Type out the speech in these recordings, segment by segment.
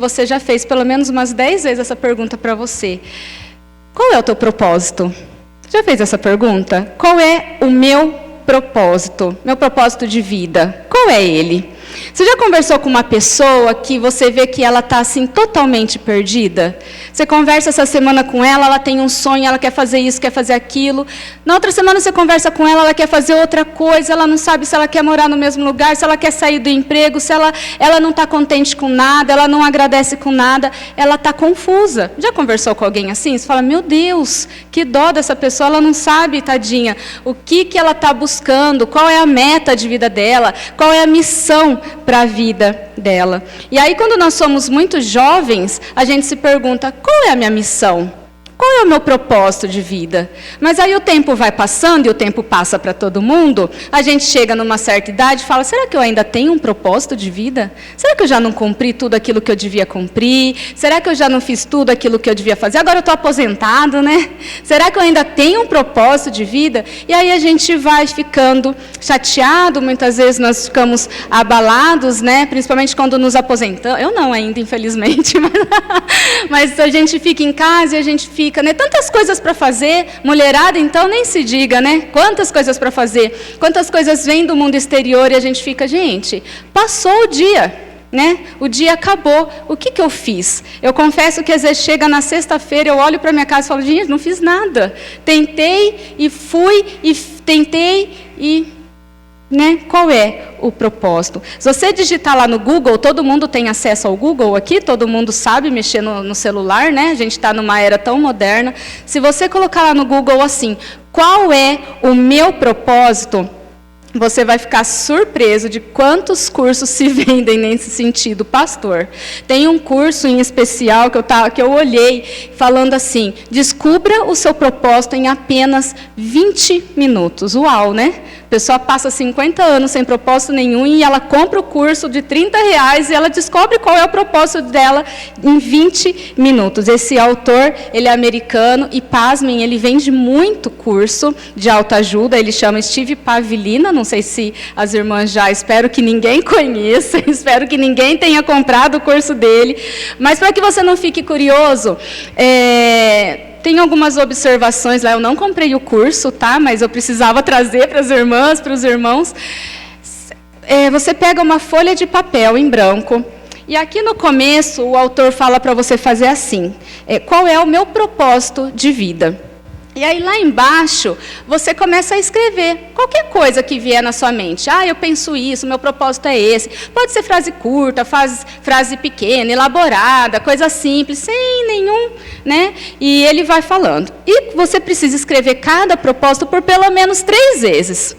Você já fez pelo menos umas 10 vezes essa pergunta para você. Qual é o teu propósito? Você já fez essa pergunta? Qual é o meu propósito? Meu propósito de vida? Qual é ele? Você já conversou com uma pessoa que você vê que ela está assim totalmente perdida? Você conversa essa semana com ela, ela tem um sonho, ela quer fazer isso, quer fazer aquilo. Na outra semana você conversa com ela quer fazer outra coisa, ela não sabe se ela quer morar no mesmo lugar, se ela quer sair do emprego, se ela não está contente com nada, ela não agradece com nada, ela está confusa. Já conversou com alguém assim? Você fala, meu Deus, que dó dessa pessoa, ela não sabe, tadinha, o que ela está buscando, qual é a meta de vida dela, qual é a missão para a vida dela. E aí, quando nós somos muito jovens, a gente se pergunta, qual é a minha missão? Qual é o meu propósito de vida? Mas aí o tempo vai passando, e o tempo passa para todo mundo, a gente chega numa certa idade e fala, será que eu ainda tenho um propósito de vida? Será que eu já não cumpri tudo aquilo que eu devia cumprir? Será que eu já não fiz tudo aquilo que eu devia fazer? Agora eu estou aposentado, né? Será que eu ainda tenho um propósito de vida? E aí a gente vai ficando chateado, muitas vezes nós ficamos abalados, né? Principalmente quando nos aposentamos. Eu não ainda, infelizmente, mas a gente fica em casa e a gente fica, né? Tantas coisas para fazer, mulherada então nem se diga, né? Quantas coisas para fazer, quantas coisas vêm do mundo exterior e a gente fica, gente, passou o dia, né? O dia acabou, o que eu fiz? Eu confesso que às vezes chega na sexta-feira, eu olho para minha casa e falo, gente, não fiz nada, tentei e fui, e tentei e... Né? Qual é o propósito? Se você digitar lá no Google, todo mundo tem acesso ao Google aqui, todo mundo sabe mexer no celular, né? A gente está numa era tão moderna. Se você colocar lá no Google assim, qual é o meu propósito? Você vai ficar surpreso de quantos cursos se vendem nesse sentido, pastor. Tem um curso em especial que eu olhei, falando assim, descubra o seu propósito em apenas 20 minutos. Uau, né? A pessoa passa 50 anos sem propósito nenhum e ela compra o curso de R$30 e ela descobre qual é o propósito dela em 20 minutos. Esse autor, ele é americano e, pasmem, ele vende muito curso de autoajuda, ele chama Steve Pavlina, não sei se as irmãs já, espero que ninguém conheça, espero que ninguém tenha comprado o curso dele, mas para que você não fique curioso, tem algumas observações lá, eu não comprei o curso, tá? Mas eu precisava trazer para as irmãs, para os irmãos. Você pega uma folha de papel em branco, e aqui no começo o autor fala para você fazer assim, qual é o meu propósito de vida? E aí lá embaixo, você começa a escrever qualquer coisa que vier na sua mente. Eu penso isso, meu propósito é esse. Pode ser frase curta, frase pequena, elaborada, coisa simples, sem nenhum, né? E ele vai falando. E você precisa escrever cada propósito por pelo menos 3 vezes.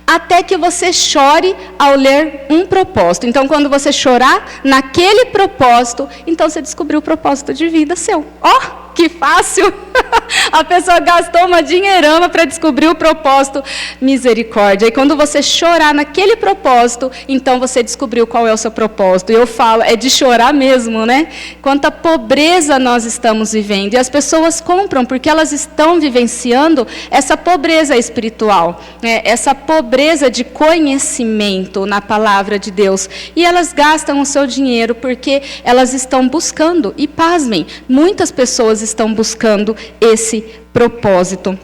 Até que você chore ao ler um propósito. Então, quando você chorar naquele propósito, então você descobriu o propósito de vida seu. Que fácil! A pessoa gastou uma dinheirama para descobrir o propósito. Misericórdia. E quando você chorar naquele propósito, então você descobriu qual é o seu propósito. E eu falo, é de chorar mesmo, né? Quanta pobreza nós estamos vivendo. E as pessoas compram porque elas estão vivenciando essa pobreza espiritual, né? Essa pobreza de conhecimento na palavra de Deus. E elas gastam o seu dinheiro porque elas estão buscando. E pasmem, muitas pessoas estão buscando esse propósito.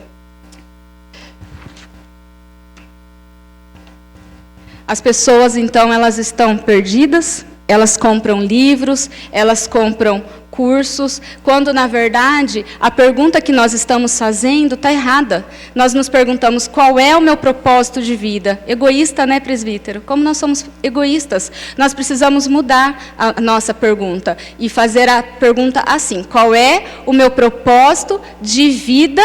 As pessoas, então, elas estão perdidas, elas compram livros, elas compram cursos, quando, na verdade, a pergunta que nós estamos fazendo está errada. Nós nos perguntamos, qual é o meu propósito de vida? Egoísta, né, presbítero? Como nós somos egoístas, nós precisamos mudar a nossa pergunta e fazer a pergunta assim, qual é o meu propósito de vida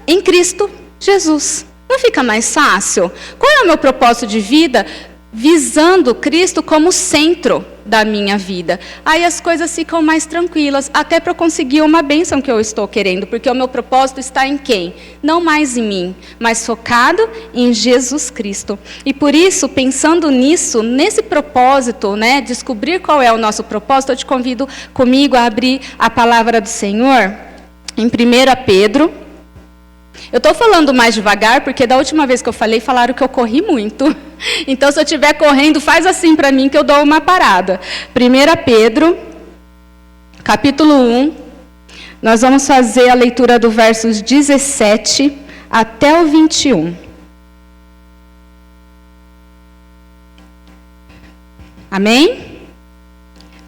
em Cristo Jesus? Não fica mais fácil? Qual é o meu propósito de vida visando Cristo como centro da minha vida? Aí as coisas ficam mais tranquilas, até para eu conseguir uma bênção que eu estou querendo, porque o meu propósito está em quem? Não mais em mim, mas focado em Jesus Cristo. E por isso, pensando nisso, nesse propósito, né, descobrir qual é o nosso propósito, eu te convido comigo a abrir a palavra do Senhor em 1 Pedro. Eu estou falando mais devagar, porque da última vez que eu falei, falaram que eu corri muito. Então, se eu estiver correndo, faz assim para mim que eu dou uma parada. 1 Pedro, capítulo 1, nós vamos fazer a leitura do versos 17 até o 21. Amém?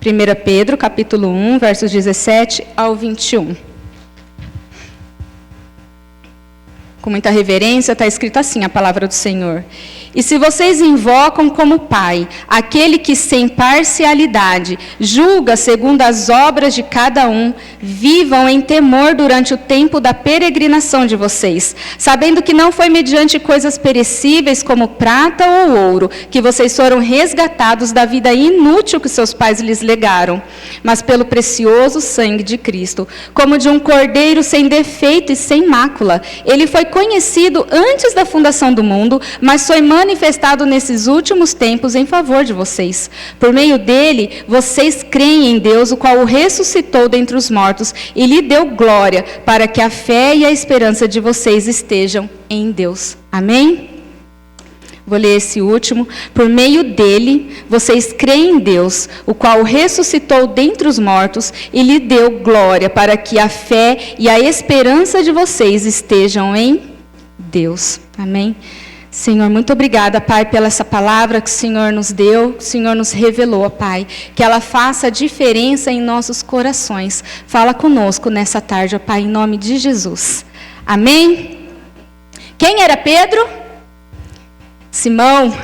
1 Pedro, capítulo 1, versos 17 ao 21. Com muita reverência, está escrito assim a palavra do Senhor. E se vocês invocam como Pai aquele que sem parcialidade julga segundo as obras de cada um, vivam em temor durante o tempo da peregrinação de vocês, sabendo que não foi mediante coisas perecíveis como prata ou ouro que vocês foram resgatados da vida inútil que seus pais lhes legaram, mas pelo precioso sangue de Cristo, como de um cordeiro sem defeito e sem mácula. Ele foi conhecido antes da fundação do mundo, mas foi manifestado nesses últimos tempos em favor de vocês. Por meio dele, vocês creem em Deus, o qual o ressuscitou dentre os mortos e lhe deu glória, para que a fé e a esperança de vocês estejam em Deus. Amém? Vou ler esse último. Por meio dele, vocês creem em Deus, o qual o ressuscitou dentre os mortos e lhe deu glória, para que a fé e a esperança de vocês estejam em Deus. Amém? Senhor, muito obrigada, Pai, pela essa palavra que o Senhor nos deu, que o Senhor nos revelou, Pai. Que ela faça diferença em nossos corações. Fala conosco nessa tarde, Pai, em nome de Jesus. Amém? Quem era Pedro? Simão.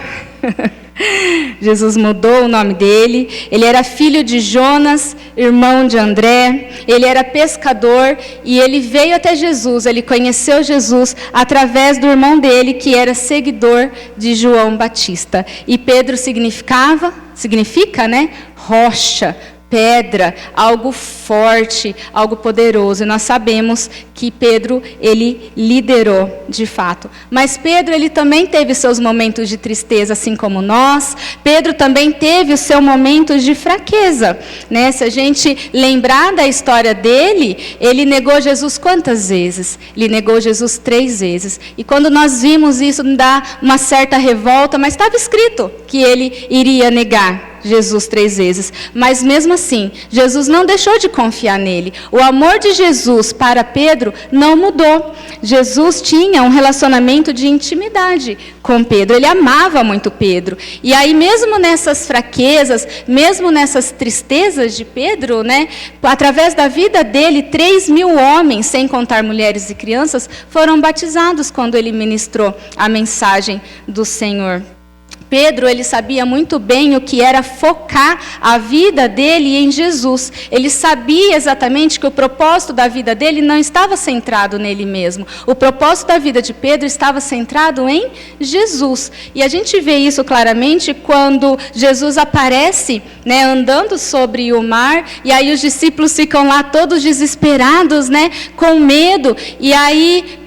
Jesus mudou o nome dele. Ele era filho de Jonas, irmão de André. Ele era pescador e ele veio até Jesus. Ele conheceu Jesus através do irmão dele, que era seguidor de João Batista. E Pedro significa, né? Rocha, pedra, algo forte, algo poderoso. E nós sabemos que Pedro, ele liderou de fato. Mas Pedro, ele também teve seus momentos de tristeza, assim como nós. Pedro também teve o seu momento de fraqueza, né? Se a gente lembrar da história dele, ele negou Jesus quantas vezes? Ele negou Jesus 3 vezes. E quando nós vimos isso, dá uma certa revolta, mas estava escrito que ele iria negar Jesus 3 vezes. Mas mesmo assim, Jesus não deixou de confiar nele. O amor de Jesus para Pedro não mudou. Jesus tinha um relacionamento de intimidade com Pedro. Ele amava muito Pedro. E aí, mesmo nessas fraquezas, mesmo nessas tristezas de Pedro, né, através da vida dele, 3.000 homens, sem contar mulheres e crianças, foram batizados quando ele ministrou a mensagem do Senhor. Pedro, ele sabia muito bem o que era focar a vida dele em Jesus. Ele sabia exatamente que o propósito da vida dele não estava centrado nele mesmo. O propósito da vida de Pedro estava centrado em Jesus. E a gente vê isso claramente quando Jesus aparece, né, andando sobre o mar, e aí os discípulos ficam lá todos desesperados, né, com medo. E aí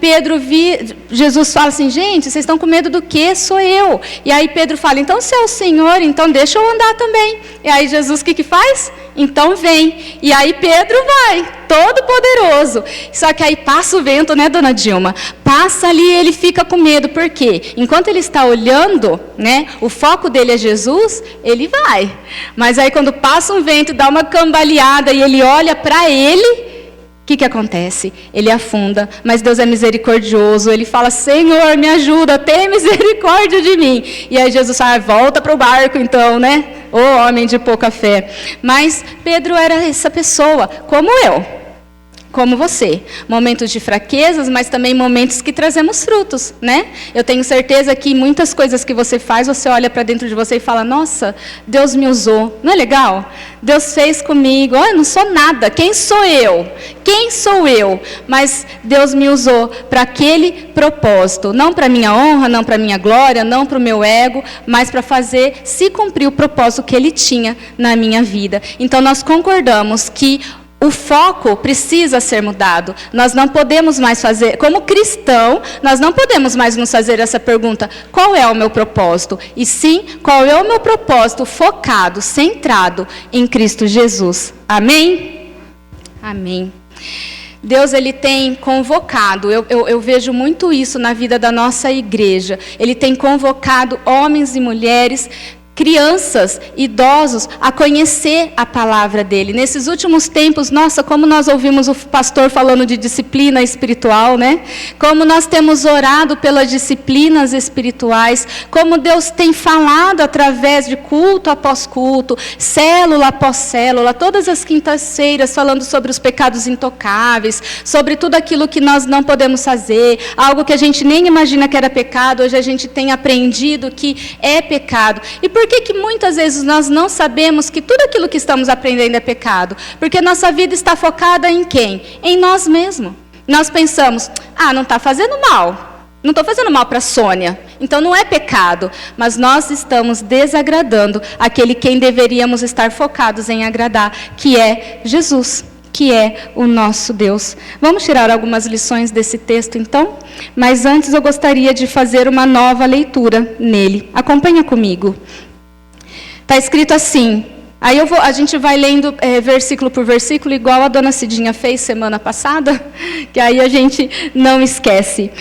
Jesus fala assim: gente, vocês estão com medo do quê? Sou eu. E aí Pedro fala: então se é o Senhor, então deixa eu andar também. E aí Jesus o que faz? Então vem. E aí Pedro vai, todo poderoso. Só que aí passa o vento, né, dona Dilma? Passa ali e ele fica com medo. Por quê? Enquanto ele está olhando, né, o foco dele é Jesus, ele vai. Mas aí quando passa um vento, dá uma cambaleada e ele olha para ele, o que acontece? Ele afunda, mas Deus é misericordioso. Ele fala: Senhor, me ajuda, tenha misericórdia de mim. E aí Jesus fala: volta para o barco então, né? Ô homem de pouca fé. Mas Pedro era essa pessoa, como eu, como você. Momentos de fraquezas, mas também momentos que trazemos frutos, né? Eu tenho certeza que muitas coisas que você faz, você olha para dentro de você e fala: nossa, Deus me usou. Não é legal? Deus fez comigo. Eu não sou nada. Quem sou eu? Quem sou eu? Mas Deus me usou para aquele propósito. Não para minha honra, não para minha glória, não para o meu ego, mas para fazer se cumprir o propósito que Ele tinha na minha vida. Então nós concordamos que o foco precisa ser mudado. Nós não podemos mais fazer, como cristão, nós não podemos mais nos fazer essa pergunta: qual é o meu propósito? E sim, qual é o meu propósito focado, centrado em Cristo Jesus. Amém? Amém. Deus, Ele tem convocado, eu vejo muito isso na vida da nossa igreja. Ele tem convocado homens e mulheres crianças, idosos, a conhecer a palavra dele. Nesses últimos tempos, nossa, como nós ouvimos o pastor falando de disciplina espiritual, né? Como nós temos orado pelas disciplinas espirituais, como Deus tem falado através de culto após culto, célula após célula, todas as quintas-feiras falando sobre os pecados intocáveis, sobre tudo aquilo que nós não podemos fazer, algo que a gente nem imagina que era pecado, hoje a gente tem aprendido que é pecado. E por que muitas vezes nós não sabemos que tudo aquilo que estamos aprendendo é pecado? Porque nossa vida está focada em quem? Em nós mesmos. Nós pensamos, não está fazendo mal. Não estou fazendo mal para a Sônia. Então não é pecado. Mas nós estamos desagradando aquele quem deveríamos estar focados em agradar, que é Jesus, que é o nosso Deus. Vamos tirar algumas lições desse texto, então? Mas antes eu gostaria de fazer uma nova leitura nele. Acompanha comigo. Está escrito assim, aí a gente vai lendo versículo por versículo, igual a dona Cidinha fez semana passada, que aí a gente não esquece.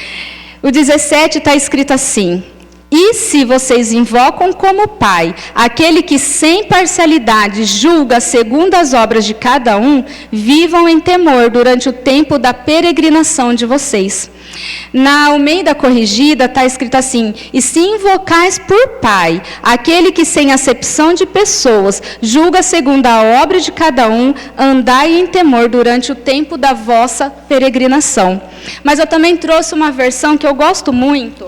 O 17 está escrito assim: e se vocês invocam como Pai aquele que sem parcialidade julga segundo as obras de cada um, vivam em temor durante o tempo da peregrinação de vocês. Na Almeida Corrigida está escrito assim: e se invocais por Pai aquele que sem acepção de pessoas julga segundo a obra de cada um, andai em temor durante o tempo da vossa peregrinação. Mas eu também trouxe uma versão que eu gosto muito,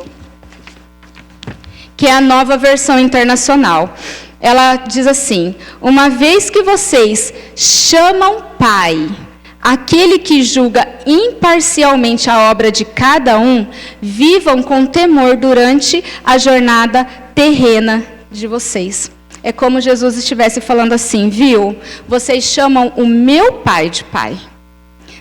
que é a Nova Versão Internacional. Ela diz assim: uma vez que vocês chamam Pai aquele que julga imparcialmente a obra de cada um, vivam com temor durante a jornada terrena de vocês. É como Jesus estivesse falando assim, viu? Vocês chamam o meu Pai de Pai.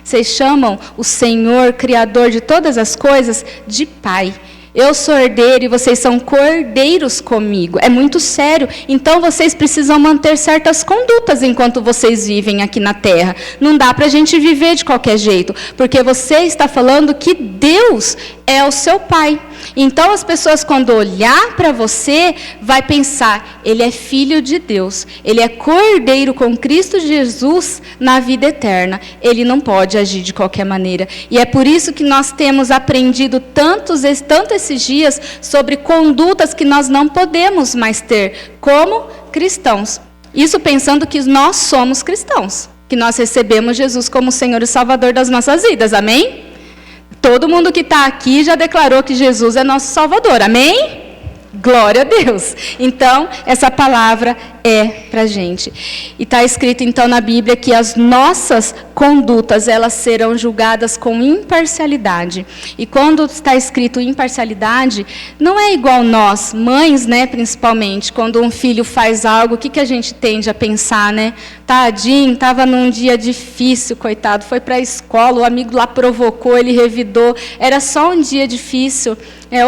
Vocês chamam o Senhor, Criador de todas as coisas, de Pai. Eu sou herdeiro e vocês são cordeiros comigo. É muito sério. Então, vocês precisam manter certas condutas enquanto vocês vivem aqui na terra. Não dá para a gente viver de qualquer jeito. Porque você está falando que Deus é o seu Pai. Então, as pessoas, quando olhar para você, vai pensar, ele é filho de Deus. Ele é cordeiro com Cristo Jesus na vida eterna. Ele não pode agir de qualquer maneira. E é por isso que nós temos aprendido tanto esses dias sobre condutas que nós não podemos mais ter como cristãos. Isso pensando que nós somos cristãos, que nós recebemos Jesus como Senhor e Salvador das nossas vidas, amém? Todo mundo que está aqui já declarou que Jesus é nosso Salvador, amém? Glória a Deus. Então, essa palavra é para a gente. E está escrito, então, na Bíblia que as nossas condutas, elas serão julgadas com imparcialidade. E quando está escrito imparcialidade, não é igual nós, mães, né, principalmente, quando um filho faz algo, o que a gente tende a pensar, né? Tadinho, estava num dia difícil, coitado, foi para a escola, o amigo lá provocou, ele revidou, era só um dia difícil.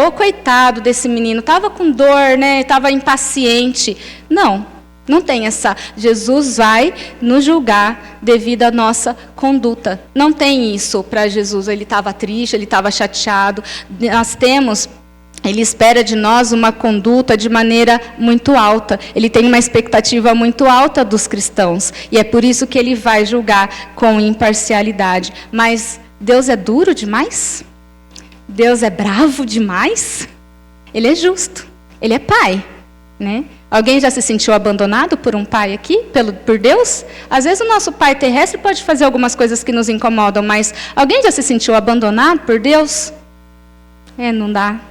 Ô coitado desse menino, estava com dor, né? Estava impaciente. Não tem essa. Jesus vai nos julgar devido à nossa conduta. Não tem isso para Jesus. Ele estava triste, ele estava chateado. Ele espera de nós uma conduta de maneira muito alta. Ele tem uma expectativa muito alta dos cristãos. E é por isso que ele vai julgar com imparcialidade. Mas Deus é duro demais? Deus é bravo demais? Ele é justo. Ele é pai, né? Alguém já se sentiu abandonado por um pai aqui, por Deus? Às vezes o nosso pai terrestre pode fazer algumas coisas que nos incomodam, mas alguém já se sentiu abandonado por Deus?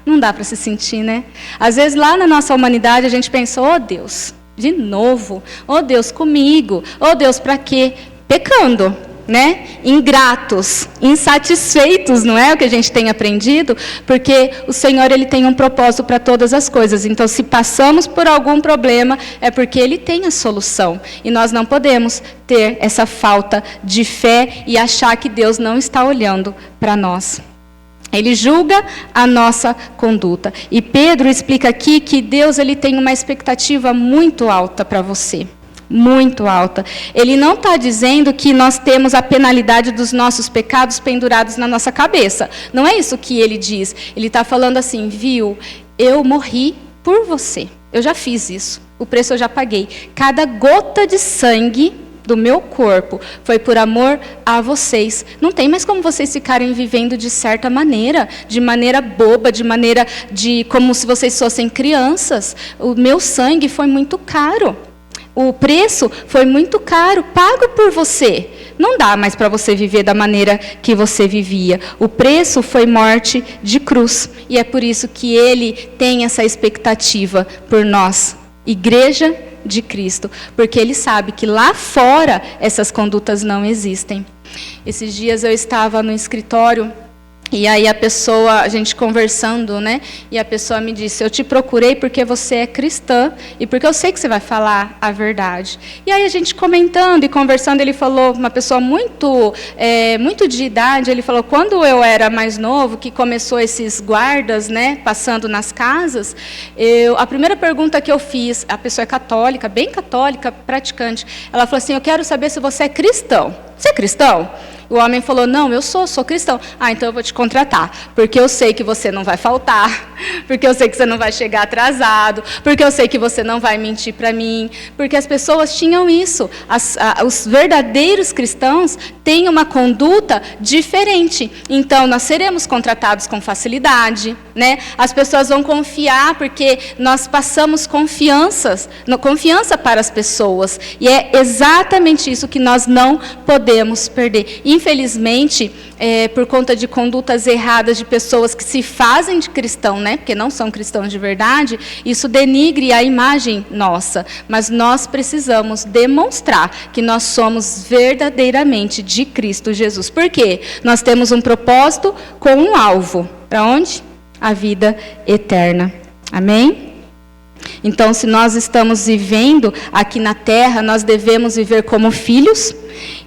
Não dá para se sentir, né? Às vezes lá na nossa humanidade a gente pensa, Deus, de novo, Deus comigo, Deus para quê? Pecando, né? Ingratos, insatisfeitos, não é o que a gente tem aprendido? Porque o Senhor, ele tem um propósito para todas as coisas. Então, se passamos por algum problema, é porque ele tem a solução. E nós não podemos ter essa falta de fé e achar que Deus não está olhando para nós. Ele julga a nossa conduta. E Pedro explica aqui que Deus, ele tem uma expectativa muito alta para você. Muito alta. Ele não está dizendo que nós temos a penalidade dos nossos pecados pendurados na nossa cabeça. Não é isso que ele diz. Ele está falando assim, viu, eu morri por você. eu já fiz isso. O preço eu já paguei. Cada gota de sangue do meu corpo foi por amor a vocês. Não tem mais como vocês ficarem vivendo de certa maneira, de maneira boba, de maneira como se vocês fossem crianças. O meu sangue foi muito caro. O preço foi muito caro, pago por você. Não dá mais para você viver da maneira que você vivia. O preço foi morte de cruz. E é por isso que ele tem essa expectativa por nós, Igreja de Cristo. Porque ele sabe que lá fora essas condutas não existem. Esses dias eu estava no escritório. E aí a gente conversando, né? E a pessoa me disse, eu te procurei porque você é cristã e porque eu sei que você vai falar a verdade. E aí a gente comentando e conversando, ele falou, uma pessoa muito de idade, ele falou, quando eu era mais novo, que começou esses guardas, né? Passando nas casas, a primeira pergunta que eu fiz, a pessoa é católica, bem católica, praticante, ela falou assim, eu quero saber se você é cristão. Você é cristão? O homem falou, não, eu sou cristão. Ah, então eu vou te contratar, porque eu sei que você não vai faltar, porque eu sei que você não vai chegar atrasado, porque eu sei que você não vai mentir para mim, porque as pessoas tinham isso. Os verdadeiros cristãos têm uma conduta diferente. Então, nós seremos contratados com facilidade, né? As pessoas vão confiar, porque nós passamos confiança para as pessoas. E é exatamente isso que nós não podemos perder. Infelizmente, por conta de condutas erradas de pessoas que se fazem de cristão, né, porque não são cristãos de verdade, isso denigre a imagem nossa. Mas nós precisamos demonstrar que nós somos verdadeiramente de Cristo Jesus. Por quê? Nós temos um propósito com um alvo. Para onde? A vida eterna. Amém? Então, se nós estamos vivendo aqui na terra, nós devemos viver como filhos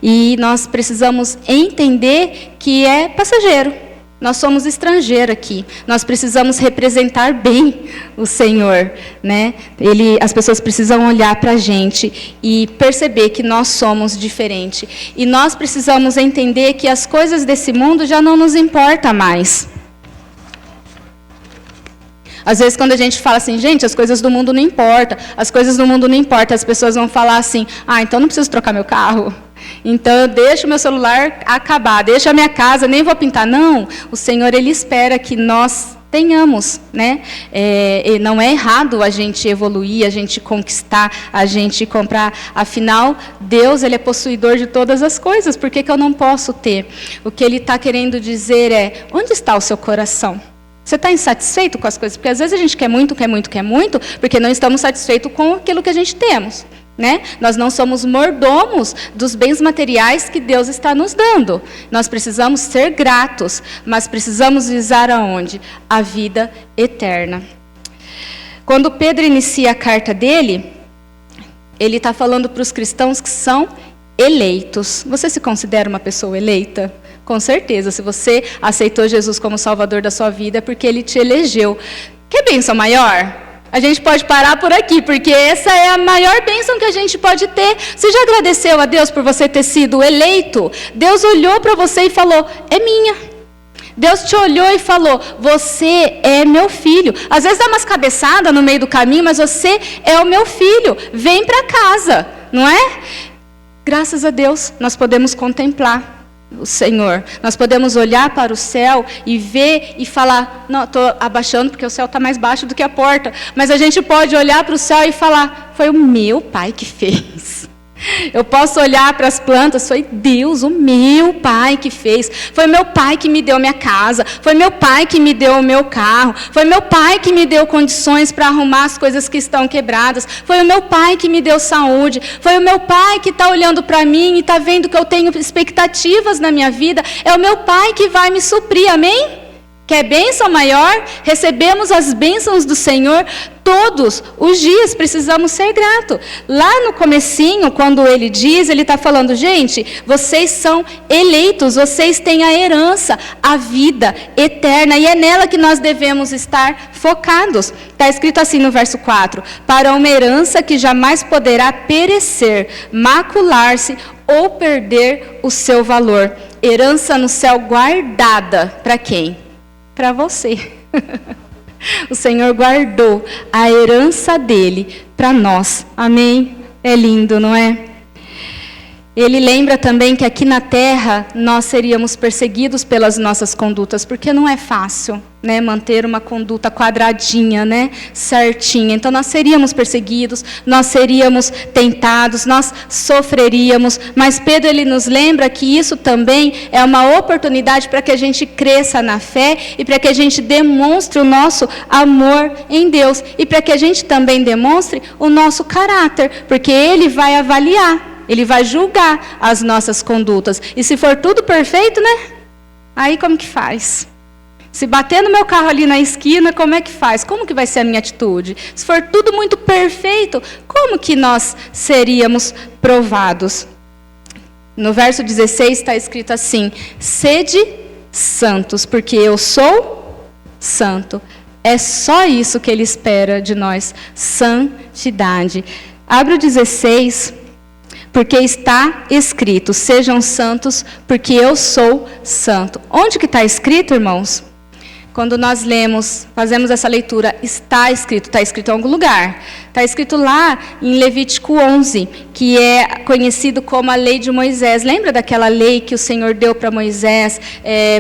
e nós precisamos entender que é passageiro. Nós somos estrangeiros aqui. Nós precisamos representar bem o Senhor, né? As pessoas precisam olhar para a gente e perceber que nós somos diferentes. E nós precisamos entender que as coisas desse mundo já não nos importam mais. Às vezes, quando a gente fala assim, gente, as coisas do mundo não importam, as coisas do mundo não importam, as pessoas vão falar assim, então não preciso trocar meu carro, então eu deixo o meu celular acabar, deixo a minha casa, nem vou pintar. Não, o Senhor, Ele espera que nós tenhamos, né? Não é errado a gente evoluir, a gente conquistar, a gente comprar. Afinal, Deus, Ele é possuidor de todas as coisas, por que eu não posso ter? O que Ele está querendo dizer é, onde está o seu coração? Você está insatisfeito com as coisas? Porque às vezes a gente quer muito, porque não estamos satisfeitos com aquilo que a gente temos, né? Nós não somos mordomos dos bens materiais que Deus está nos dando. Nós precisamos ser gratos, mas precisamos visar aonde? A vida eterna. Quando Pedro inicia a carta dele, ele está falando para os cristãos que são eleitos. Você se considera uma pessoa eleita? Com certeza, se você aceitou Jesus como Salvador da sua vida, é porque Ele te elegeu. Quer bênção maior? A gente pode parar por aqui, porque essa é a maior bênção que a gente pode ter. Você já agradeceu a Deus por você ter sido eleito? Deus olhou para você e falou, é minha. Deus te olhou e falou, você é meu filho. Às vezes dá umas cabeçadas no meio do caminho, mas você é o meu filho. Vem para casa, não é? Graças a Deus, nós podemos contemplar o Senhor. Nós podemos olhar para o céu e ver e falar, não, estou abaixando porque o céu está mais baixo do que a porta. Mas a gente pode olhar para o céu e falar, foi o meu Pai que fez. Eu posso olhar para as plantas, foi Deus, o meu Pai que fez. Foi meu Pai que me deu minha casa, foi meu Pai que me deu o meu carro, foi meu Pai que me deu condições para arrumar as coisas que estão quebradas, foi o meu Pai que me deu saúde, foi o meu Pai que está olhando para mim e está vendo que eu tenho expectativas na minha vida, é o meu Pai que vai me suprir, amém? Quer bênção maior? Recebemos as bênçãos do Senhor todos os dias, precisamos ser gratos. Lá no comecinho, quando ele diz, ele está falando, gente, vocês são eleitos, vocês têm a herança, a vida eterna, e é nela que nós devemos estar focados. Está escrito assim no verso 4, para uma herança que jamais poderá perecer, macular-se ou perder o seu valor. Herança no céu guardada, para quem? Para você. O Senhor guardou a herança dele para nós. Amém? É lindo, não é? Ele lembra também que aqui na terra nós seríamos perseguidos pelas nossas condutas, porque não é fácil, né, manter uma conduta quadradinha, né, certinha. Então nós seríamos perseguidos, nós seríamos tentados, nós sofreríamos. Mas Pedro ele nos lembra que isso também é uma oportunidade para que a gente cresça na fé e para que a gente demonstre o nosso amor em Deus e para que a gente também demonstre o nosso caráter, porque Ele vai avaliar. Ele vai julgar as nossas condutas. E se for tudo perfeito, né? Aí como que faz? Se bater no meu carro ali na esquina, como é que faz? Como que vai ser a minha atitude? Se for tudo muito perfeito, como que nós seríamos provados? No verso 16 está escrito assim: sede santos, porque eu sou santo. É só isso que Ele espera de nós, santidade. Abre o 16... porque está escrito, sejam santos, porque eu sou santo. Onde que está escrito, irmãos? Quando nós lemos, fazemos essa leitura, está escrito em algum lugar. Está escrito lá em Levítico 11, que é conhecido como a lei de Moisés. Lembra daquela lei que o Senhor deu para Moisés,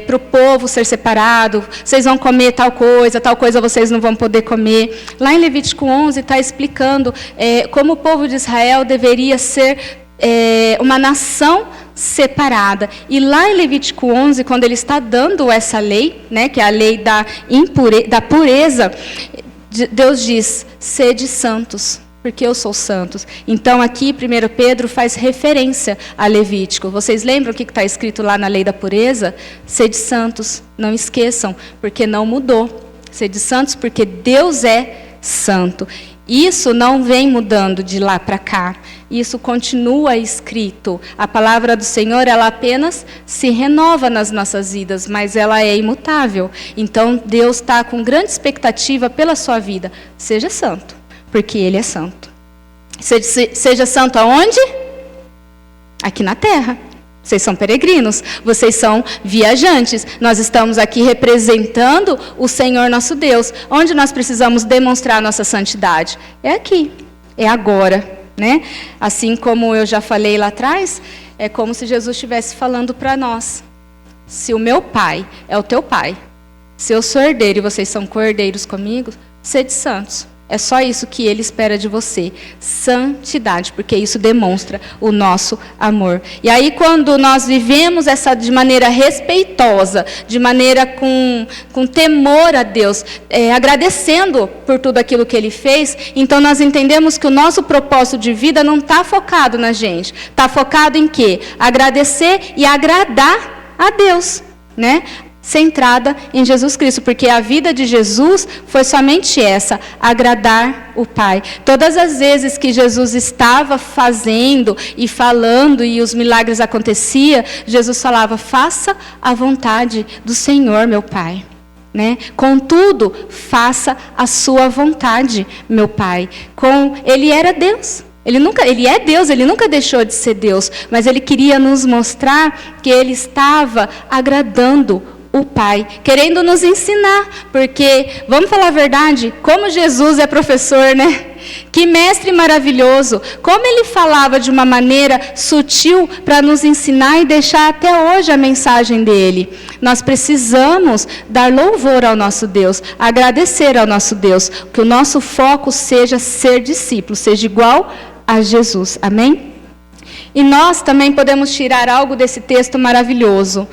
para o povo ser separado? Vocês vão comer tal coisa vocês não vão poder comer. Lá em Levítico 11 está explicando como o povo de Israel deveria ser uma nação separada. E lá em Levítico 11, quando ele está dando essa lei, né, que é a lei da pureza, Deus diz, sede santos, porque eu sou santo. Então aqui 1 Pedro faz referência a Levítico. Vocês lembram o que está escrito lá na lei da pureza? Sede santos, não esqueçam, porque não mudou. Sede santos, porque Deus é santo. Isso não vem mudando de lá para cá. Isso continua escrito. A palavra do Senhor, ela apenas se renova nas nossas vidas, mas ela é imutável. Então, Deus está com grande expectativa pela sua vida. Seja santo, porque Ele é santo. Seja santo aonde? Aqui na terra. Vocês são peregrinos, vocês são viajantes. Nós estamos aqui representando o Senhor nosso Deus. Onde nós precisamos demonstrar nossa santidade? É aqui, é agora, né? Assim como eu já falei lá atrás, é como se Jesus estivesse falando para nós. Se o meu pai é o teu pai, se eu sou herdeiro e vocês são co-herdeiros comigo, sede santos. É só isso que Ele espera de você, santidade, porque isso demonstra o nosso amor. E aí quando nós vivemos essa de maneira respeitosa, de maneira com temor a Deus, agradecendo por tudo aquilo que Ele fez, então nós entendemos que o nosso propósito de vida não está focado na gente. Está focado em quê? Agradecer e agradar a Deus, né? Centrada em Jesus Cristo, porque a vida de Jesus foi somente essa, agradar o Pai. Todas as vezes que Jesus estava fazendo e falando e os milagres aconteciam, Jesus falava, faça a vontade do Senhor, meu Pai. Né? Contudo, faça a sua vontade, meu Pai. Ele era Deus. Ele é Deus, Ele nunca deixou de ser Deus, mas Ele queria nos mostrar que Ele estava agradando o Pai, querendo nos ensinar, porque, vamos falar a verdade, como Jesus é professor, né? Que mestre maravilhoso, como Ele falava de uma maneira sutil para nos ensinar e deixar até hoje a mensagem dEle. Nós precisamos dar louvor ao nosso Deus, agradecer ao nosso Deus, que o nosso foco seja ser discípulo, seja igual a Jesus, amém? E nós também podemos tirar algo desse texto maravilhoso.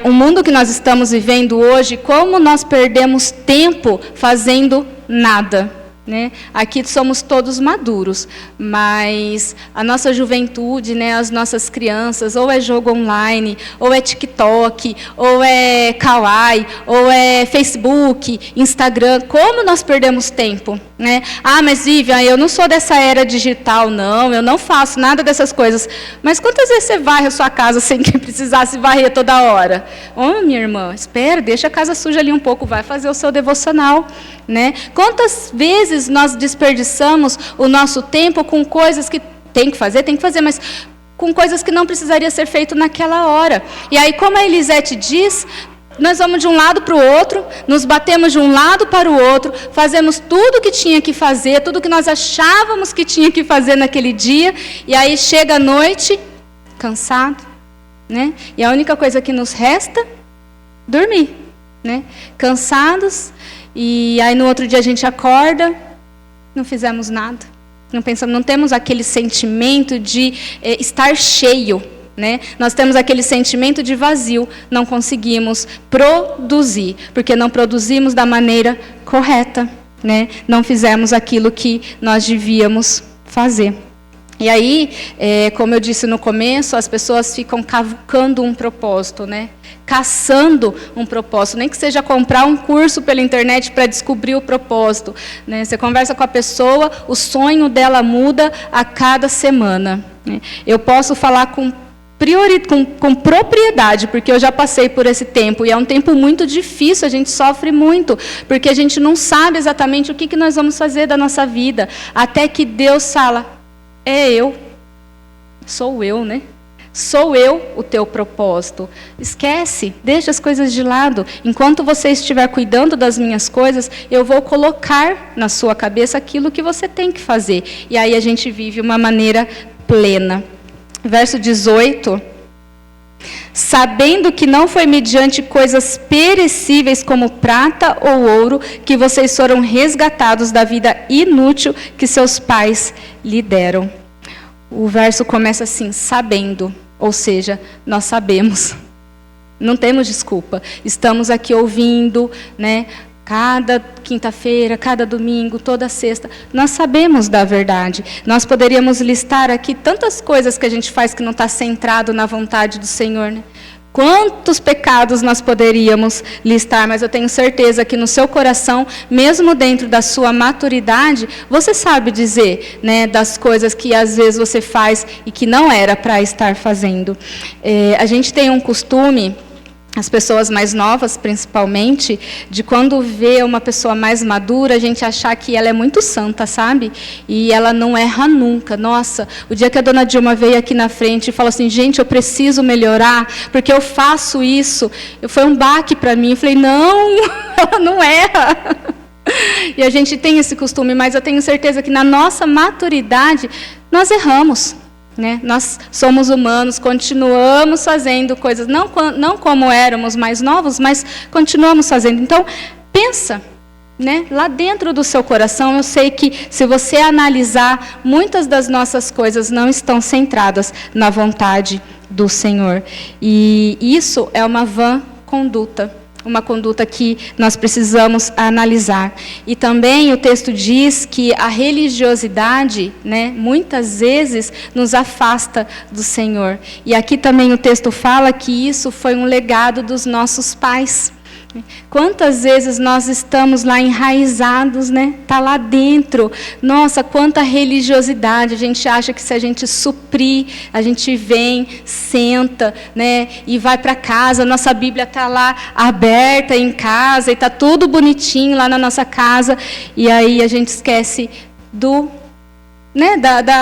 O mundo que nós estamos vivendo hoje, como nós perdemos tempo fazendo nada. Né? Aqui somos todos maduros, mas a nossa juventude, né, as nossas crianças, ou é jogo online, ou é TikTok, ou é Kawaii, ou é Facebook, Instagram, como nós perdemos tempo, né? Ah, mas Vivian, eu não sou dessa era digital, não, eu não faço nada dessas coisas. Mas quantas vezes você varre a sua casa sem que precisasse varrer toda hora? Oh, minha irmã, espera, deixa a casa suja ali um pouco, vai fazer o seu devocional, né? Quantas vezes nós desperdiçamos o nosso tempo com coisas que tem que fazer, mas com coisas que não precisaria ser feito naquela hora. E aí, como a Elisete diz, Nós vamos de um lado para o outro, nos batemos de um lado para o outro, fazemos tudo o que tinha que fazer, tudo que nós achávamos que tinha que fazer naquele dia, e aí chega a noite, cansado, né? E a única coisa que nos resta, dormir, né? Cansados, e aí no outro dia a gente acorda, não fizemos nada, não pensamos, não temos aquele sentimento de estar cheio, né? Nós temos aquele sentimento de vazio, não conseguimos produzir, porque não produzimos da maneira correta, né? Não fizemos aquilo que nós devíamos fazer. E aí, como eu disse no começo, as pessoas ficam cavucando um propósito, né? Caçando um propósito, nem que seja comprar um curso pela internet para descobrir o propósito, né? Você conversa com a pessoa, o sonho dela muda a cada semana, né? Eu posso falar com propriedade, porque eu já passei por esse tempo, e é um tempo muito difícil, a gente sofre muito, porque a gente não sabe exatamente o que nós vamos fazer da nossa vida, até que Deus fala, sou eu, né? Sou eu o teu propósito. Esquece, deixa as coisas de lado. Enquanto você estiver cuidando das minhas coisas, eu vou colocar na sua cabeça aquilo que você tem que fazer. E aí a gente vive uma maneira plena. Verso 18, sabendo que não foi mediante coisas perecíveis como prata ou ouro que vocês foram resgatados da vida inútil que seus pais lhe deram. O verso começa assim, sabendo, ou seja, nós sabemos, não temos desculpa, estamos aqui ouvindo, né? Cada quinta-feira, cada domingo, toda sexta, nós sabemos da verdade. Nós poderíamos listar aqui tantas coisas que a gente faz que não está centrado na vontade do Senhor, né? Quantos pecados nós poderíamos listar, mas eu tenho certeza que no seu coração, mesmo dentro da sua maturidade, você sabe dizer, né, das coisas que às vezes você faz e que não era para estar fazendo. A gente tem um costume, as pessoas mais novas, principalmente, de quando vê uma pessoa mais madura, a gente achar que ela é muito santa, sabe? E ela não erra nunca. Nossa, o dia que a dona Dilma veio aqui na frente e falou assim, gente, eu preciso melhorar, porque eu faço isso. Foi um baque para mim. Eu falei, não, ela não erra. E a gente tem esse costume, mas eu tenho certeza que na nossa maturidade, nós erramos. Né? Nós somos humanos, continuamos fazendo coisas, não como éramos mais novos, mas continuamos fazendo. Então, pensa, né? Lá dentro do seu coração, eu sei que se você analisar, muitas das nossas coisas não estão centradas na vontade do Senhor. E isso é uma vã conduta. Uma conduta que nós precisamos analisar. E também o texto diz que a religiosidade, né, muitas vezes nos afasta do Senhor. E aqui também o texto fala que isso foi um legado dos nossos pais. Quantas vezes nós estamos lá enraizados, né? Está lá dentro. Nossa, quanta religiosidade. A gente acha que se a gente suprir, a gente vem, senta, né? E vai para casa. Nossa Bíblia está lá aberta em casa e está tudo bonitinho lá na nossa casa. E aí a gente esquece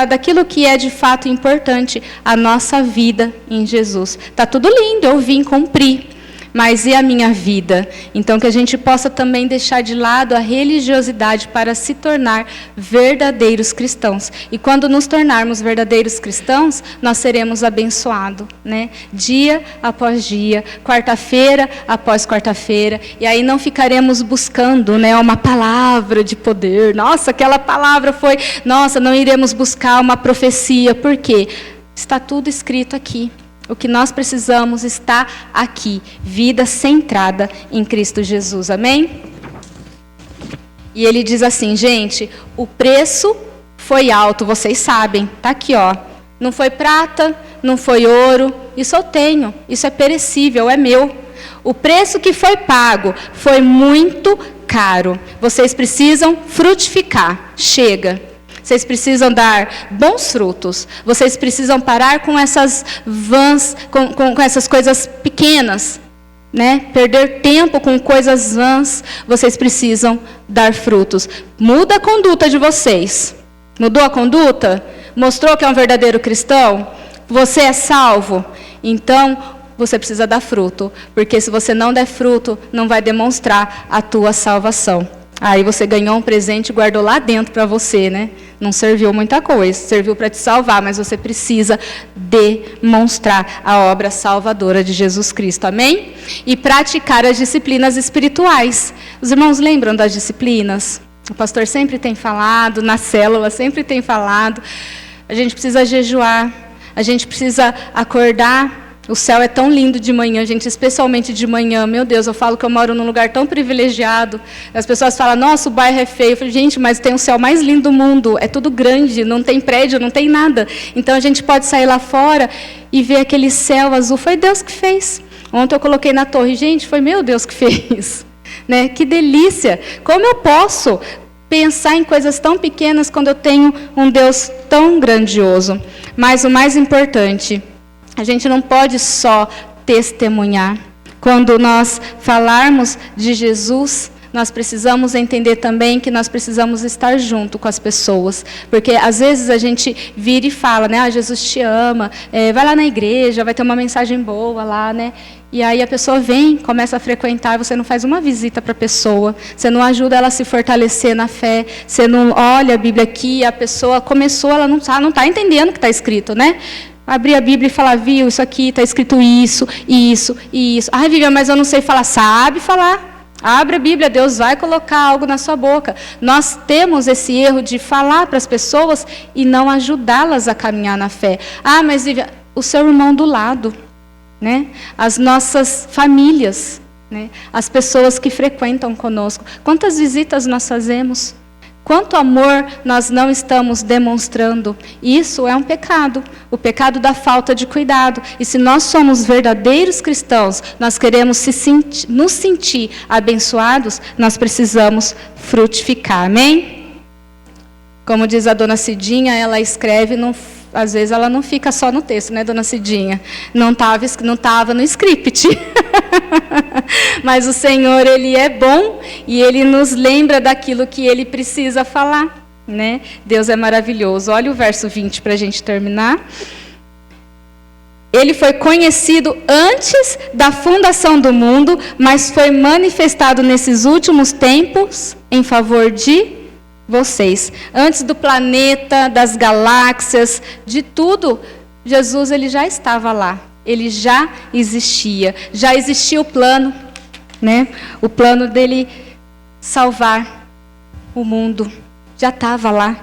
daquilo que é de fato importante, a nossa vida em Jesus. Está tudo lindo, eu vim cumprir. Mas e a minha vida? Então, que a gente possa também deixar de lado a religiosidade para se tornar verdadeiros cristãos. E quando nos tornarmos verdadeiros cristãos, nós seremos abençoados, né? Dia após dia, quarta-feira após quarta-feira. E aí não ficaremos buscando, né, uma palavra de poder. Nossa, aquela palavra foi... Nossa, não iremos buscar uma profecia. Por quê? Está tudo escrito aqui. O que nós precisamos está aqui, vida centrada em Cristo Jesus, amém? E ele diz assim, gente, o preço foi alto, vocês sabem, está aqui, ó. Não foi prata, não foi ouro, isso eu tenho, isso é perecível, é meu. O preço que foi pago foi muito caro, vocês precisam frutificar, chega. Vocês precisam dar bons frutos. Vocês precisam parar com essas vãs, com essas coisas pequenas, né? Perder tempo com coisas vãs. Vocês precisam dar frutos. Muda a conduta de vocês. Mudou a conduta? Mostrou que é um verdadeiro cristão? Você é salvo? Então, você precisa dar fruto. Porque se você não der fruto, não vai demonstrar a tua salvação. Aí você ganhou um presente e guardou lá dentro para você, né? Não serviu muita coisa, serviu para te salvar, mas você precisa demonstrar a obra salvadora de Jesus Cristo, amém? E praticar as disciplinas espirituais. Os irmãos lembram das disciplinas? O pastor sempre tem falado, na célula sempre tem falado. A gente precisa jejuar, a gente precisa acordar. O céu é tão lindo de manhã, gente, especialmente de manhã. Meu Deus, eu falo que eu moro num lugar tão privilegiado. As pessoas falam, nossa, o bairro é feio. Eu falo, gente, mas tem o céu mais lindo do mundo. É tudo grande, não tem prédio, não tem nada. Então, a gente pode sair lá fora e ver aquele céu azul. Foi Deus que fez. Ontem eu coloquei na torre. Gente, foi meu Deus que fez. Né? Que delícia. Como eu posso pensar em coisas tão pequenas quando eu tenho um Deus tão grandioso? Mas o mais importante, a gente não pode só testemunhar. Quando nós falarmos de Jesus, nós precisamos entender também que nós precisamos estar junto com as pessoas. Porque às vezes a gente vira e fala, né? Ah, Jesus te ama, vai lá na igreja, vai ter uma mensagem boa lá, né? E aí a pessoa vem, começa a frequentar, você não faz uma visita para a pessoa, você não ajuda ela a se fortalecer na fé, você não olha a Bíblia aqui, a pessoa começou, ela não está entendendo o que está escrito, né? Abrir a Bíblia e falar, viu, isso aqui está escrito isso, isso e isso. Ah, Vivian, mas eu não sei falar. Sabe falar. Abre a Bíblia, Deus vai colocar algo na sua boca. Nós temos esse erro de falar para as pessoas e não ajudá-las a caminhar na fé. Ah, mas Vivian, o seu irmão do lado, né? As nossas famílias, né? As pessoas que frequentam conosco. Quantas visitas nós fazemos? Quanto amor nós não estamos demonstrando? Isso é um pecado, o pecado da falta de cuidado. E se nós somos verdadeiros cristãos, nós queremos nos sentir abençoados, nós precisamos frutificar, amém? Como diz a dona Cidinha, ela escreve, às vezes ela não fica só no texto, né, dona Cidinha? Não estava no script. Mas o Senhor, Ele é bom e Ele nos lembra daquilo que Ele precisa falar, né? Deus é maravilhoso. Olha o verso 20 para a gente terminar. Ele foi conhecido antes da fundação do mundo, mas foi manifestado nesses últimos tempos em favor de vocês. Antes do planeta, das galáxias, de tudo, Jesus ele já estava lá. Ele já existia o plano, né? O plano dele salvar o mundo, já estava lá.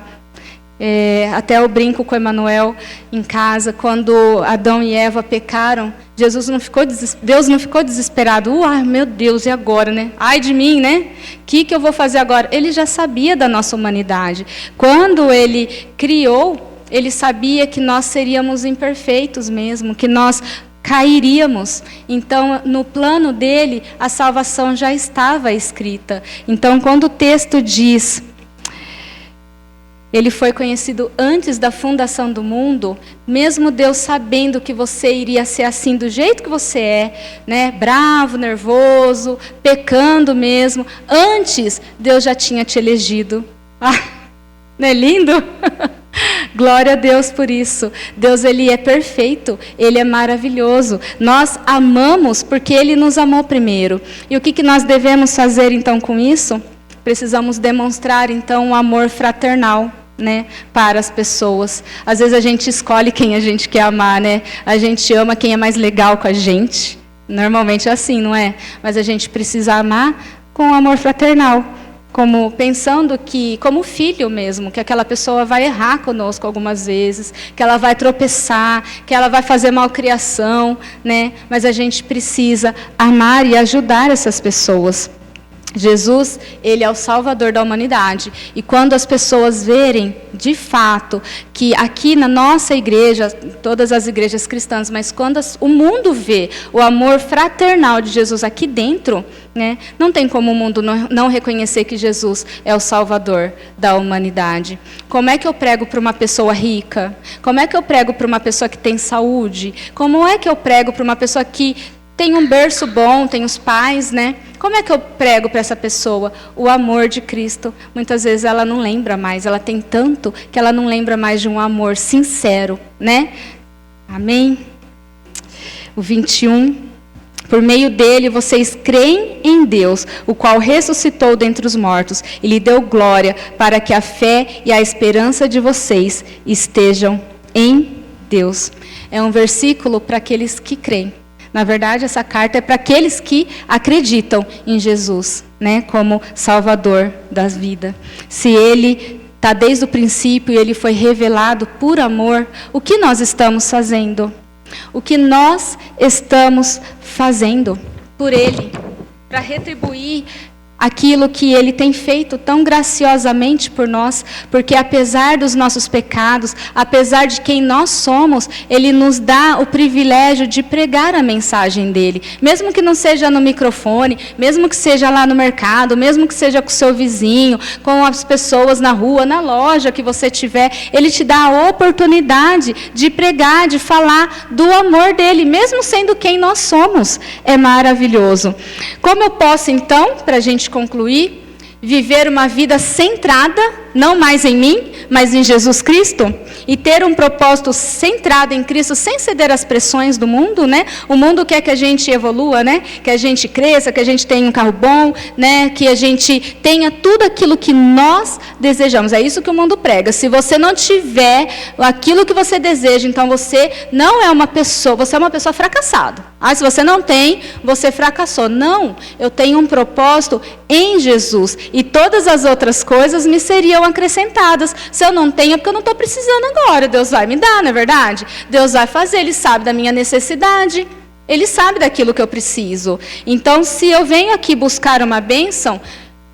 Até eu brinco com o Emanuel em casa, quando Adão e Eva pecaram, Deus não ficou desesperado. Ai, meu Deus, e agora, né? Ai de mim, né? O que eu vou fazer agora? Ele já sabia da nossa humanidade. Quando ele criou, ele sabia que nós seríamos imperfeitos mesmo, que nós cairíamos. Então, no plano dele, a salvação já estava escrita. Então, quando o texto diz, ele foi conhecido antes da fundação do mundo, mesmo Deus sabendo que você iria ser assim do jeito que você é, né? Bravo, nervoso, pecando mesmo, antes Deus já tinha te elegido. Ah, não é lindo? Glória a Deus por isso. Deus, Ele é perfeito, Ele é maravilhoso. Nós amamos porque Ele nos amou primeiro. E o que nós devemos fazer então com isso? Precisamos demonstrar então um amor fraternal, né, para as pessoas. Às vezes a gente escolhe quem a gente quer amar, né? A gente ama quem é mais legal com a gente. Normalmente é assim, não é? Mas a gente precisa amar com amor fraternal. Como pensando que, como filho mesmo, que aquela pessoa vai errar conosco algumas vezes, que ela vai tropeçar, que ela vai fazer malcriação, né? Mas a gente precisa amar e ajudar essas pessoas. Jesus, Ele é o Salvador da humanidade. E quando as pessoas verem, de fato, que aqui na nossa igreja, todas as igrejas cristãs, mas quando o mundo vê o amor fraternal de Jesus aqui dentro, né, não tem como o mundo não reconhecer que Jesus é o Salvador da humanidade. Como é que eu prego para uma pessoa rica? Como é que eu prego para uma pessoa que tem saúde? Como é que eu prego para uma pessoa que tem um berço bom, tem os pais, né? Como é que eu prego para essa pessoa? O amor de Cristo. Muitas vezes ela não lembra mais, ela tem tanto que ela não lembra mais de um amor sincero, né? Amém? O 21, por meio dele vocês creem em Deus, o qual ressuscitou dentre os mortos e lhe deu glória, para que a fé e a esperança de vocês estejam em Deus. É um versículo para aqueles que creem. Na verdade, essa carta é para aqueles que acreditam em Jesus, né, como Salvador das vidas. Se Ele está desde o princípio e Ele foi revelado por amor, o que nós estamos fazendo? O que nós estamos fazendo por Ele, para retribuir aquilo que Ele tem feito tão graciosamente por nós, porque apesar dos nossos pecados, apesar de quem nós somos, Ele nos dá o privilégio de pregar a mensagem dEle, mesmo que não seja no microfone, mesmo que seja lá no mercado, mesmo que seja com o seu vizinho, com as pessoas na rua, na loja que você tiver, Ele te dá a oportunidade de pregar, de falar do amor dEle, mesmo sendo quem nós somos. É maravilhoso. Como eu posso então, para a gente concluir, viver uma vida centrada, não mais em mim, mas em Jesus Cristo, e ter um propósito centrado em Cristo, sem ceder às pressões do mundo, né? O mundo quer que a gente evolua, né? Que a gente cresça, que a gente tenha um carro bom, né? Que a gente tenha tudo aquilo que nós desejamos. É isso que o mundo prega. Se você não tiver aquilo que você deseja, então você não é uma pessoa, você é uma pessoa fracassada. Se você não tem, você fracassou. Não, eu tenho um propósito em Jesus, e todas as outras coisas me seriam acrescentadas. Se eu não tenho, é porque eu não estou precisando agora. Deus vai me dar, não é verdade? Deus vai fazer, Ele sabe da minha necessidade, Ele sabe daquilo que eu preciso. Então, se eu venho aqui buscar uma bênção,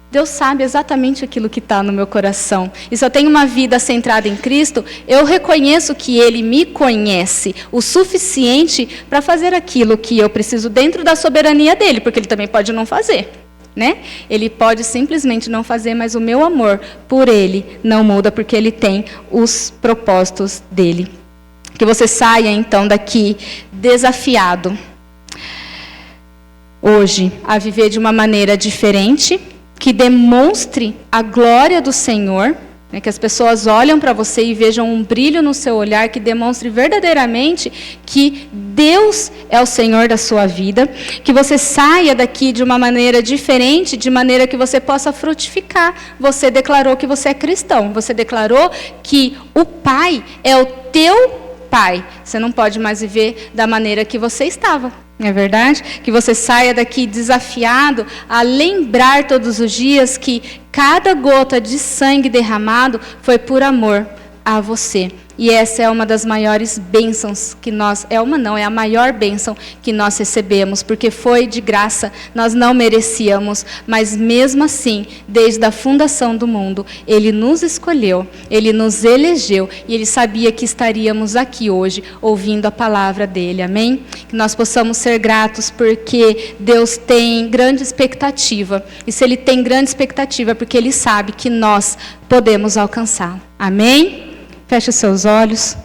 Deus sabe exatamente aquilo que está no meu coração. E se eu tenho uma vida centrada em Cristo, eu reconheço que Ele me conhece o suficiente para fazer aquilo que eu preciso dentro da soberania dEle, porque Ele também pode não fazer, né? Ele pode simplesmente não fazer, mas o meu amor por Ele não muda, porque Ele tem os propósitos dEle. Que você saia então daqui desafiado hoje a viver de uma maneira diferente, que demonstre a glória do Senhor, né, que as pessoas olham para você e vejam um brilho no seu olhar, que demonstre verdadeiramente que Deus é o Senhor da sua vida, que você saia daqui de uma maneira diferente, de maneira que você possa frutificar. Você declarou que você é cristão, você declarou que o Pai é o teu Pai. Você não pode mais viver da maneira que você estava. Não é verdade? Que você saia daqui desafiado a lembrar todos os dias que cada gota de sangue derramado foi por amor a você. E essa é uma das maiores bênçãos que nós... é a maior bênção que nós recebemos, porque foi de graça, nós não merecíamos, mas mesmo assim, desde a fundação do mundo, Ele nos escolheu, Ele nos elegeu, e Ele sabia que estaríamos aqui hoje, ouvindo a palavra dEle, amém? Que nós possamos ser gratos, porque Deus tem grande expectativa, e se Ele tem grande expectativa, é porque Ele sabe que nós podemos alcançar, amém? Feche os seus olhos.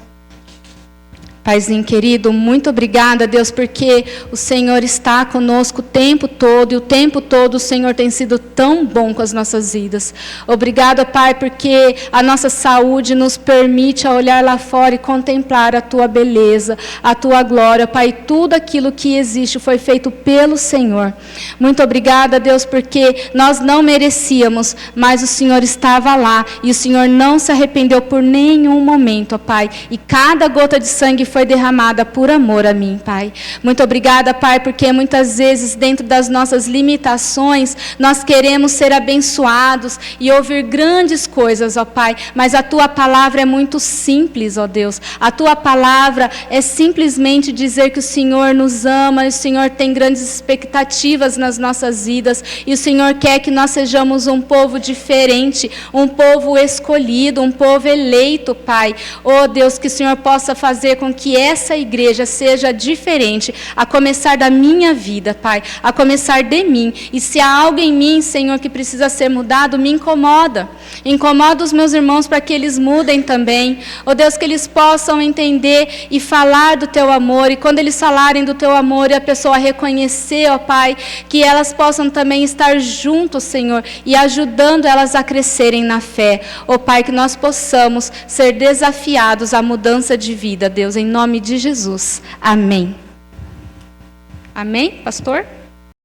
Paizinho querido, muito obrigada, Deus, porque o Senhor está conosco o tempo todo, e o tempo todo o Senhor tem sido tão bom com as nossas vidas. Obrigada, Pai, porque a nossa saúde nos permite a olhar lá fora e contemplar a Tua beleza, a Tua glória, Pai. Tudo aquilo que existe foi feito pelo Senhor. Muito obrigada, Deus, porque nós não merecíamos, mas o Senhor estava lá, e o Senhor não se arrependeu por nenhum momento, ó Pai. E cada gota de sangue foi derramada por amor a mim, Pai. Muito obrigada, Pai, porque muitas vezes dentro das nossas limitações, nós queremos ser abençoados e ouvir grandes coisas, ó Pai, mas a Tua palavra é muito simples, ó Deus. A Tua palavra é simplesmente dizer que o Senhor nos ama, e o Senhor tem grandes expectativas nas nossas vidas, e o Senhor quer que nós sejamos um povo diferente, um povo escolhido, um povo eleito, Pai. Ó Deus, que o Senhor possa fazer com que essa igreja seja diferente, a começar da minha vida, Pai, a começar de mim. E se há algo em mim, Senhor, que precisa ser mudado, me incomoda. Incomoda os meus irmãos para que eles mudem também. Ó Deus, que eles possam entender e falar do Teu amor. E quando eles falarem do Teu amor e a pessoa reconhecer, ó Pai, que elas possam também estar juntos, Senhor, e ajudando elas a crescerem na fé. Ó Pai, que nós possamos ser desafiados à mudança de vida, Deus, em nome de Jesus. Amém. Amém, pastor?